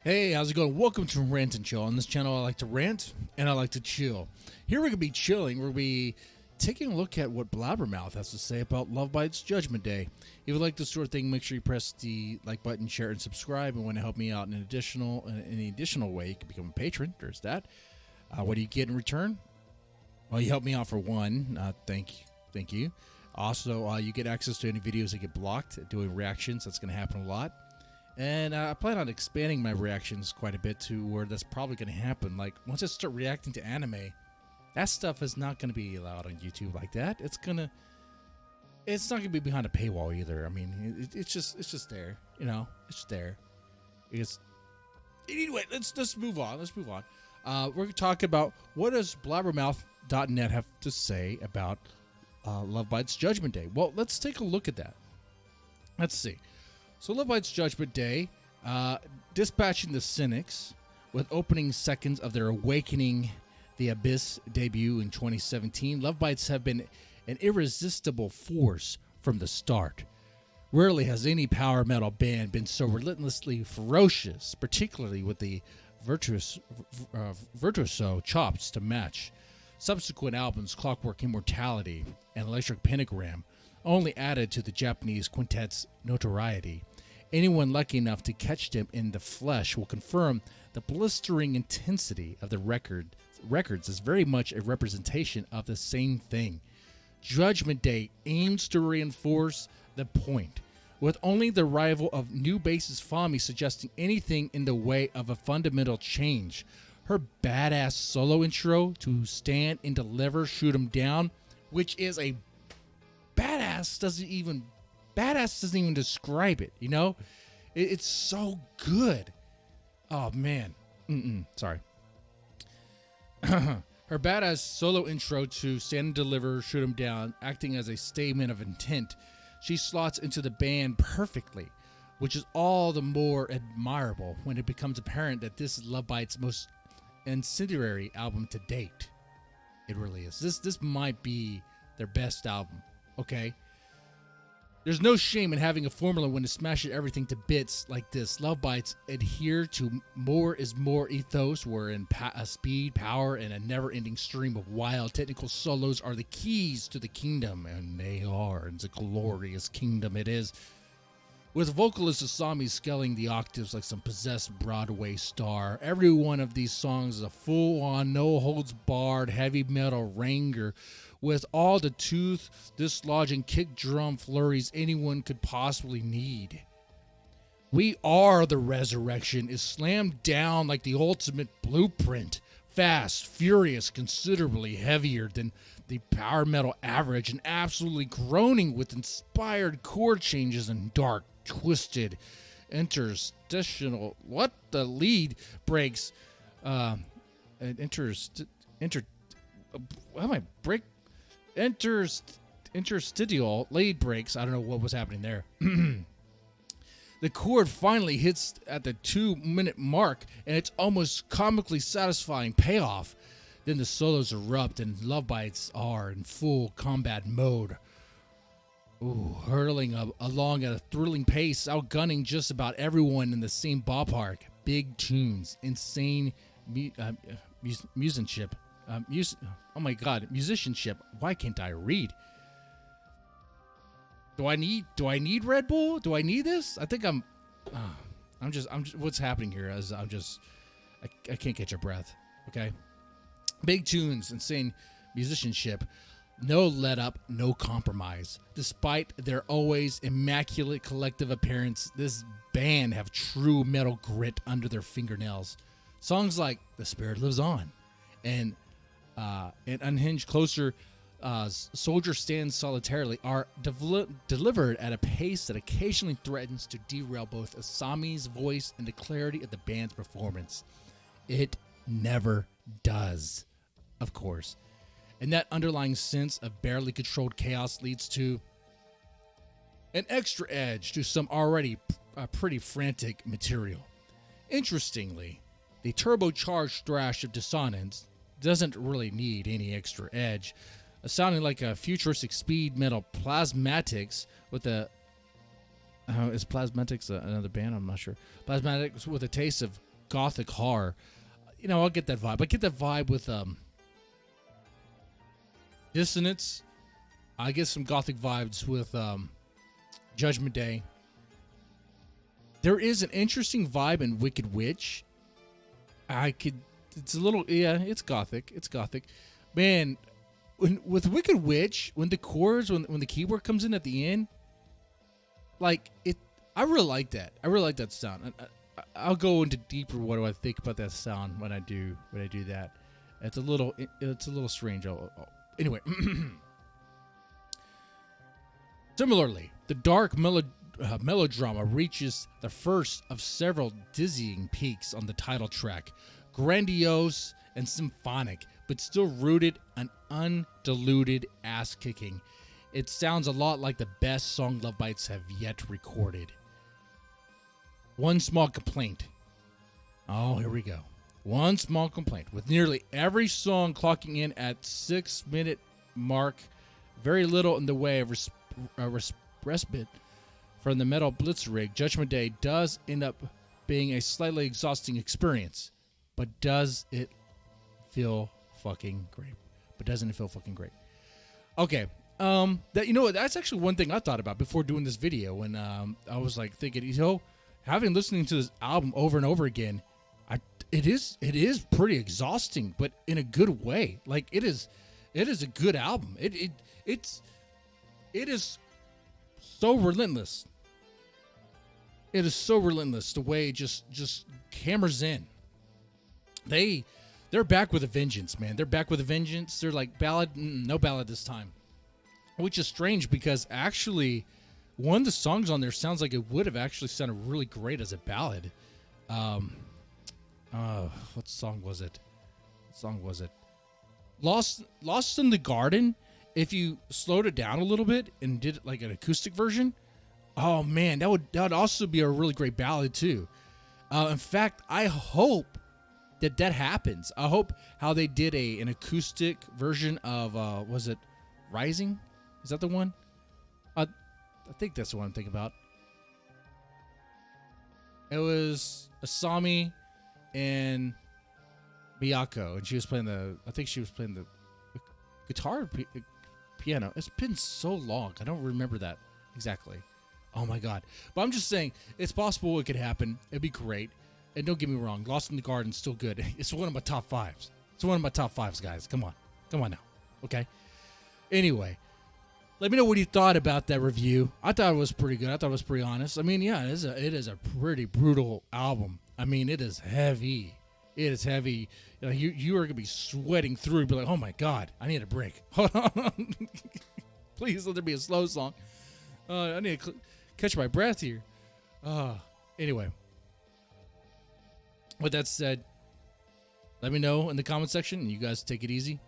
Hey, how's it going? Welcome to Rant and Chill. On this channel, I like to rant and I like to chill. Here we're going to be chilling. We're going to be taking a look at what Blabbermouth has to say about LOVEBITES Judgement Day. If you like this sort of thing, make sure you press the like button, share, and subscribe. And want to help me out in an additional way, you can become a patron. There's that. What do you get in return? Well, you help me out for one. Thank you. Also, you get access to any videos that get blocked doing reactions. That's going to happen a lot. And I plan on expanding my reactions quite a bit to where that's probably going to happen. Like, once I start reacting to anime, that stuff is not going to be allowed on YouTube like that. It's not going to be behind a paywall either. I mean, it's just there. You know, it's just there. Anyway, let's move on. We're going to talk about what does Blabbermouth.net have to say about LOVEBITES Judgement Day. Well, let's take a look at that. Let's see. So LOVEBITES Judgement Day, dispatching the cynics with opening seconds of their Awakening the Abyss debut in 2017. LOVEBITES have been an irresistible force from the start. Rarely has any power metal band been so relentlessly ferocious, particularly with the virtuoso chops to match. Subsequent albums, Clockwork Immortality and Electric Pentagram, only added to the Japanese quintet's notoriety. Anyone lucky enough to catch them in the flesh will confirm the blistering intensity of the records is very much a representation of the same thing. Judgement Day aims to reinforce the point, with only the arrival of new bassist Fami suggesting anything in the way of a fundamental change. Her badass solo intro to Stand and Deliver, Shoot 'em Down, which is a badass doesn't even describe it, you know? It's so good. Oh, man. Sorry. Her badass solo intro to Stand and Deliver, Shoot 'em Down, acting as a statement of intent. She slots into the band perfectly, which is all the more admirable when it becomes apparent that this is LOVEBITES' most incendiary album to date. It really is. This might be their best album. Okay? There's no shame in having a formula when it smashes everything to bits like this. LOVEBITES adhere to more is more ethos, wherein speed, power, and a never-ending stream of wild technical solos are the keys to the kingdom, and they are. It's a glorious kingdom it is. With vocalist Asami scaling the octaves like some possessed Broadway star, every one of these songs is a full-on, no-holds-barred heavy metal ranger with all the tooth, dislodging kick drum flurries anyone could possibly need. We Are the Resurrection is slammed down like the ultimate blueprint. Fast, furious, considerably heavier than the power metal average, and absolutely groaning with inspired chord changes and dark, twisted, interstitial. What the lead breaks? Interstitial lead breaks. I don't know what was happening there. The chord finally hits at the 2-minute mark, and it's almost comically satisfying payoff. Then the solos erupt, and LOVEBITES are in full combat mode. Hurtling along at a thrilling pace, outgunning just about everyone in the same ballpark. Big tunes, insane musicianship. Musicianship. Why can't I read? Do I need Red Bull? Do I need this? I think I'm just what's happening here is I can't catch a breath. Okay. Big tunes, insane musicianship. No let up, no compromise. Despite their always immaculate collective appearance, this band have true metal grit under their fingernails. Songs like The Spirit Lives On and Unhinged Closer, Soldier Stands Solitarily are delivered at a pace that occasionally threatens to derail both Asami's voice and the clarity of the band's performance. It never does, of course. And that underlying sense of barely controlled chaos leads to an extra edge to some already pretty frantic material. Interestingly, the turbocharged thrash of Dissonance doesn't really need any extra edge, sounding like a futuristic speed metal Plasmatics with a is Plasmatics another band? I'm not sure. Plasmatics with a taste of gothic horror. I'll get that vibe. I get that vibe with Dissonance. I get some gothic vibes with Judgment Day. There is an interesting vibe in Wicked Witch. It's a little, it's gothic. It's gothic. Man, with Wicked Witch, when the chords, when the keyboard comes in at the end, I really like that. I really like that sound. I'll go into deeper what do I think about that sound when I do that. It's a little strange. Anyway, similarly, the dark melodrama reaches the first of several dizzying peaks on the title track, grandiose and symphonic, but still rooted in undiluted ass kicking. It sounds a lot like the best song Lovebites have yet recorded. One small complaint. Oh, here we go. One small complaint. With nearly every song clocking in at 6-minute mark, very little in the way of respite from the metal blitzkrieg, Judgment Day does end up being a slightly exhausting experience. But does it feel fucking great? But doesn't it feel fucking great? Okay. That's actually one thing I thought about before doing this video when I was like thinking, having listening to this album over and over again, it is pretty exhausting, but in a good way. Like it is a good album. It is so relentless. It is so relentless the way it just hammers in. They're back with a vengeance, man. They're back with a vengeance. They're like ballad, no ballad this time, which is strange because actually one of the songs on there sounds like it would have actually sounded really great as a ballad. What song was it? Lost in the Garden. If you slowed it down a little bit and did like an acoustic version, oh man, that would also be a really great ballad too. In fact, I hope that happens. I hope how they did an acoustic version of was it Rising? Is that the one? I think that's the one I'm thinking about. It was Asami and Miyako, and she was playing the guitar or piano. It's been so long. I don't remember that exactly. Oh my god. But I'm just saying, it's possible it could happen. It'd be great. And don't get me wrong, Lost in the Garden's still good. It's one of my top fives. It's one of my top fives, guys. Come on now. Okay? Anyway, let me know what you thought about that review. I thought it was pretty good. I thought it was pretty honest. I mean, yeah, it is a pretty brutal album. I mean, it is heavy. It is heavy. You are going to be sweating through and be like, oh my God, I need a break. Hold on. Please let there be a slow song. I need to catch my breath here. Anyway. With that said, let me know in the comment section. You guys take it easy.